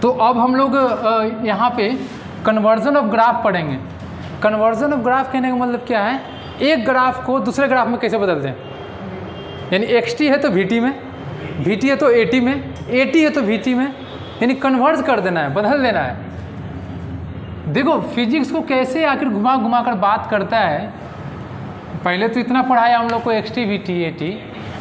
तो अब हम लोग यहाँ पे कन्वर्जन ऑफ ग्राफ पढ़ेंगे। कन्वर्जन ऑफ ग्राफ कहने का मतलब क्या है, एक ग्राफ को दूसरे ग्राफ में कैसे बदलते हैं। यानी xt है तो vt में, vt है तो at में, at है तो vt में, यानी कन्वर्ज कर देना है, बदल देना है। देखो फिजिक्स को कैसे आखिर घुमा घुमा कर बात करता है। पहले तो इतना पढ़ाया हम लोग को xt vt at,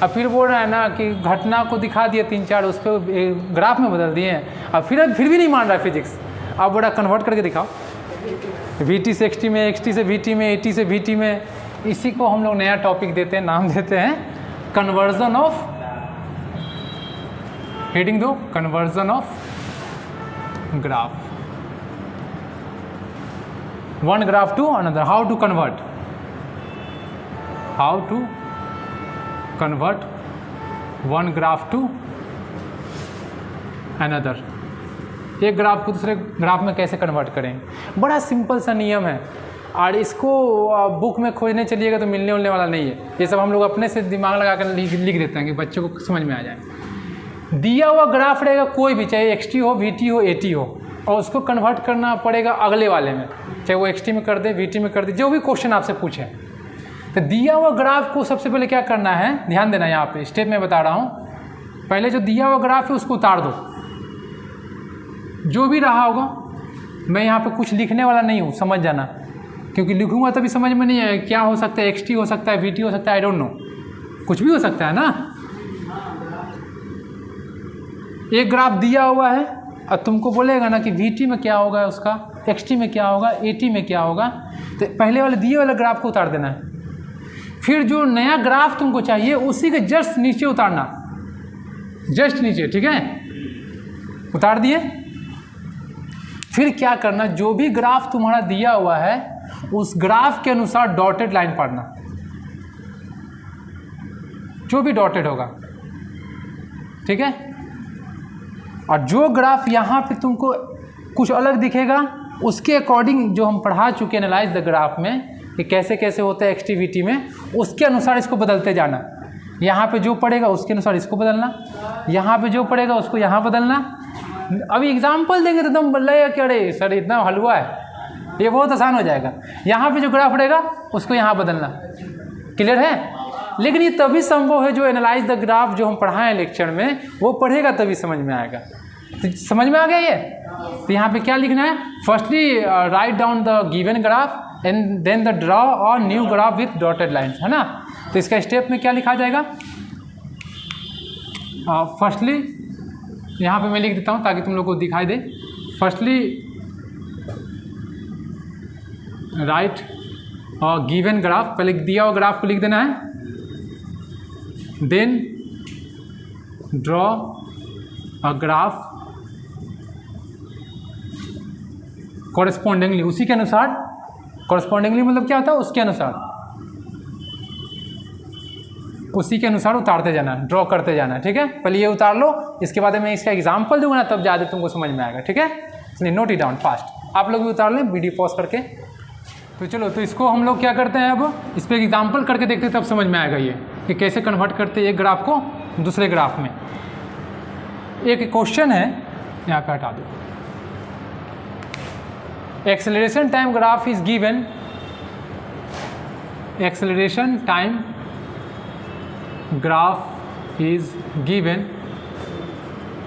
अब फिर बोल रहा है ना कि घटना को दिखा दिया 3-4, उस पर ग्राफ में बदल दिए हैं। अब फिर भी नहीं मान रहा है फिजिक्स। अब बड़ा कन्वर्ट करके दिखाओ, vt से xt में, xt से vt में, at से vt में। इसी को हम लोग नया टॉपिक देते हैं, नाम देते हैं कन्वर्जन ऑफ, हेडिंग दो, conversion of graph, one graph to another. How to convert, how to convert one graph to another. एक ग्राफ को दूसरे ग्राफ में कैसे कन्वर्ट करें, बड़ा सिंपल सा नियम है। और इसको बुक में खोजने चलिएगा तो मिलने उलने वाला नहीं है। ये सब हम लोग अपने से दिमाग लगा कर लिख देते हैं कि बच्चों को समझ में आ जाए। दिया हुआ ग्राफ रहेगा कोई भी, चाहे xt हो, vt हो, at हो, और उसको कन्वर्ट करना पड़ेगा अगले वाले में, चाहे वो xt में कर दे, vt में कर दे, जो भी क्वेश्चन आपसे पूछे। तो दिया हुआ ग्राफ को सबसे पहले क्या करना है, ध्यान देना, यहाँ पे स्टेप में बता रहा हूँ। पहले जो दिया हुआ ग्राफ है उसको उतार दो, जो भी रहा होगा। मैं यहाँ पे कुछ लिखने वाला नहीं हूँ, समझ जाना, क्योंकि लिखूंगा तभी समझ में नहीं आएगा। क्या हो सकता है, xt हो सकता है, vt हो सकता है, आई डोंट नो, कुछ भी हो सकता है ना। एक ग्राफ दिया हुआ है और तुमको बोलेगा ना कि vt में क्या होगा उसका, xt में क्या होगा, at में क्या होगा, तो पहले वाले दिए वाले ग्राफ को उतार देना है। फिर जो नया ग्राफ तुमको चाहिए उसी के जस्ट नीचे उतारना, जस्ट नीचे, ठीक है, उतार दिए। फिर क्या करना, जो भी ग्राफ तुम्हारा दिया हुआ है उस ग्राफ के अनुसार डॉटेड लाइन पढ़ना, जो भी डॉटेड होगा, ठीक है। और जो ग्राफ यहाँ पे तुमको कुछ अलग दिखेगा उसके अकॉर्डिंग, जो हम पढ़ा चुके एनालाइज द ग्राफ में कि कैसे कैसे होता है xt vt में, उसके अनुसार इसको बदलते जाना। यहाँ पे जो पड़ेगा उसके अनुसार इसको बदलना, यहाँ पे जो पड़ेगा उसको यहाँ बदलना। अभी एग्जाम्पल देंगे तो एकदम लगेगा कि अरे सर इतना हलवा है, ये बहुत आसान हो जाएगा। यहाँ पे जो ग्राफ रहेगा उसको यहाँ बदलना, क्लियर है। लेकिन ये तभी संभव है जो एनालाइज द ग्राफ जो हम पढ़ाएं लेक्चर में, वो पढ़ेगा तभी समझ में आएगा। तो समझ में आ गया ये। तो यहाँ पे क्या लिखना है, firstly write down the given graph and then the draw और new graph with dotted lines, है ना। तो इसका स्टेप में क्या लिखा जाएगा, फर्स्टली यहाँ पे मैं लिख देता हूँ ताकि तुम लोग को दिखाई दे। फर्स्टली राइट और गिवन ग्राफ, पहले दिया हुआ ग्राफ को लिख देना है, then draw a graph correspondingly, उसी के अनुसार, कॉरेस्पॉन्डिंगली मतलब क्या होता है, उसके अनुसार, उसी के अनुसार उतारते जाना, ड्रॉ करते जाना, ठीक है। पहले ये उतार लो, इसके बाद मैं इसका एग्जांपल दूंगा ना, तब ज़्यादा तुमको समझ में आएगा, ठीक है। इसलिए नोट इट डाउन फास्ट, आप लोग भी उतार लें वीडियो पॉज करके। तो चलो, तो इसको हम लोग क्या करते हैं, अब इस पर एग्जाम्पल करके देखते हैं, तब समझ में आएगा ये कि कैसे कन्वर्ट करते हैं एक ग्राफ को दूसरे ग्राफ में। एक क्वेश्चन है, यहाँ पे हटा दो। Acceleration time graph is given, acceleration time graph is given,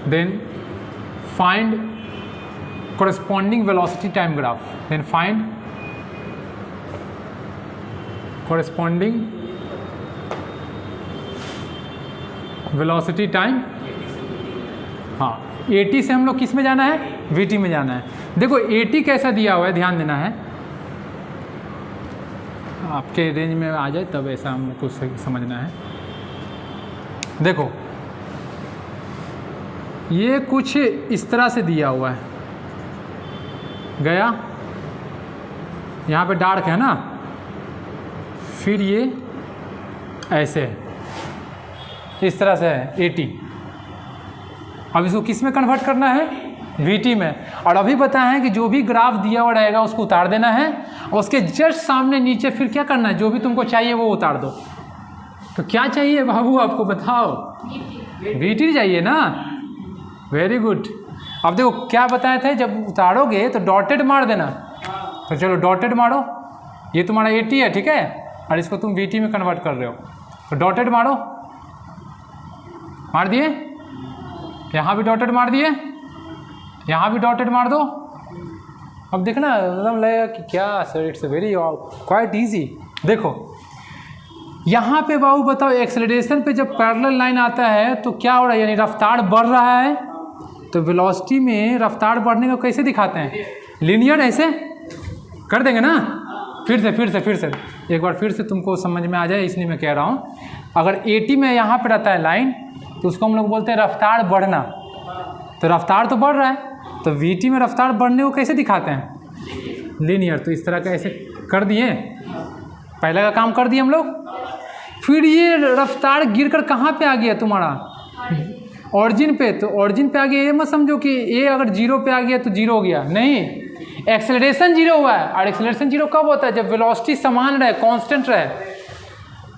then find corresponding velocity time graph, then find corresponding velocity time, हाँ at से हम लोग किस में जाना है, vt में जाना है। देखो at कैसा दिया हुआ है, ध्यान देना है, आपके रेंज में आ जाए तब ऐसा हम लोग को समझना है। देखो ये कुछ इस तरह से दिया हुआ है, गया यहाँ पे डार्क है ना, फिर ये ऐसे है, इस तरह से है 80। अब इसको किस में कन्वर्ट करना है, vt में। और अभी बताएं कि जो भी ग्राफ दिया हुआ रहेगा उसको उतार देना है, और उसके जस्ट सामने नीचे फिर क्या करना है, जो भी तुमको चाहिए वो उतार दो। तो क्या चाहिए बाबू आपको बताओ, vt चाहिए ना, वेरी गुड। अब देखो क्या बताए थे, जब उतारोगे तो डॉटेड मार देना। तो चलो डॉटेड मारो, ये तुम्हारा 80 है, ठीक है, और इसको तुम VT में कन्वर्ट कर रहे हो, तो डॉटेड मारो, मार दिए, यहाँ भी डॉटेड मार दिए, यहाँ भी डॉटेड मार दो। अब देखना एकदम लगेगा कि क्या sir, it's very quite easy. देखो यहाँ पे बाबू बताओ, एक्सेलरेशन पे जब पैरेलल लाइन आता है तो क्या हो रहा है, यानी रफ्तार बढ़ रहा है, तो वेलोसिटी में रफ्तार बढ़ने को कैसे दिखाते हैं, लीनियर ऐसे कर देंगे ना। फिर से एक बार फिर से तुमको समझ में आ जाए इसलिए मैं कह रहा हूँ। अगर 80 में यहाँ पे रहता है लाइन तो उसको हम लोग बोलते हैं रफ्तार बढ़ना, तो रफ्तार तो बढ़ रहा है, तो VT में रफ्तार बढ़ने को कैसे दिखाते हैं, लीनियर। तो इस तरह का ऐसे कर दिए, पहले का काम कर दिए हम लोग। फिर ये रफ्तार गिरकर कहाँ पे आ गया तुम्हारा, ऑरिजिन पे, तो ऑरिजिन पे आ गया। ये मत समझो कि ये अगर 0 पे आ गया तो 0 हो गया, नहीं, एक्सेलरेशन 0 हुआ है। और एक्सेलरेशन 0 कब होता है, जब वेलोसिटी समान रहे, कांस्टेंट रहे।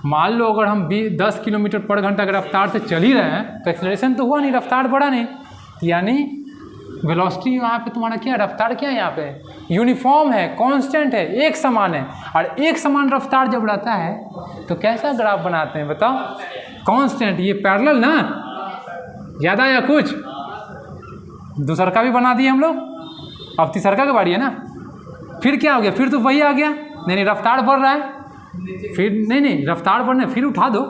मान लो अगर हम 10 किलोमीटर पर घंटा की रफ्तार से चल ही रहे हैं तो एक्सेलरेशन तो हुआ नहीं, रफ्तार बढ़ा नहीं, यानी वेलोसिटी यहाँ पे तुम्हारा क्या, रफ्तार क्या है यहाँ पे यूनिफॉर्म है, कांस्टेंट है, एक समान है। और एक समान रफ्तार जब रहता है तो कैसा ग्राफ बनाते हैं बताओ, कांस्टेंट। ये पैरेलल ना, ज़्यादा या कुछ, दूसरा का भी बना दिए हम लोग, अब तीसरा की बारी है ना। फिर क्या हो गया, फिर तो वही आ गया, नहीं रफ्तार बढ़ रहा है, फिर नहीं रफ्तार बढ़ने, फिर उठा दो,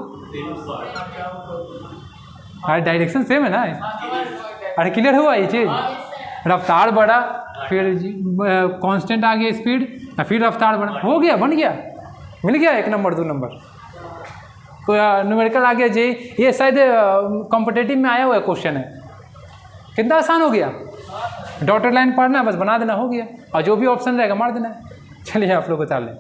अरे डायरेक्शन सेम है ना। अरे क्लियर हुआ ये चीज़, रफ्तार बढ़ा, फिर कांस्टेंट आ गया स्पीड, फिर रफ्तार बढ़ा, हो गया, बन गया, मिल गया 1 नंबर 2 नंबर। तो न्यूमेरिकल आ गया जी, ये शायद कॉम्पिटिटिव में आया हुआ क्वेश्चन है, कितना आसान हो गया। डॉटेड लाइन पढ़ना है, बस बना देना, हो गया, और जो भी ऑप्शन रहेगा मार देना। चलिए आप लोग बता लें।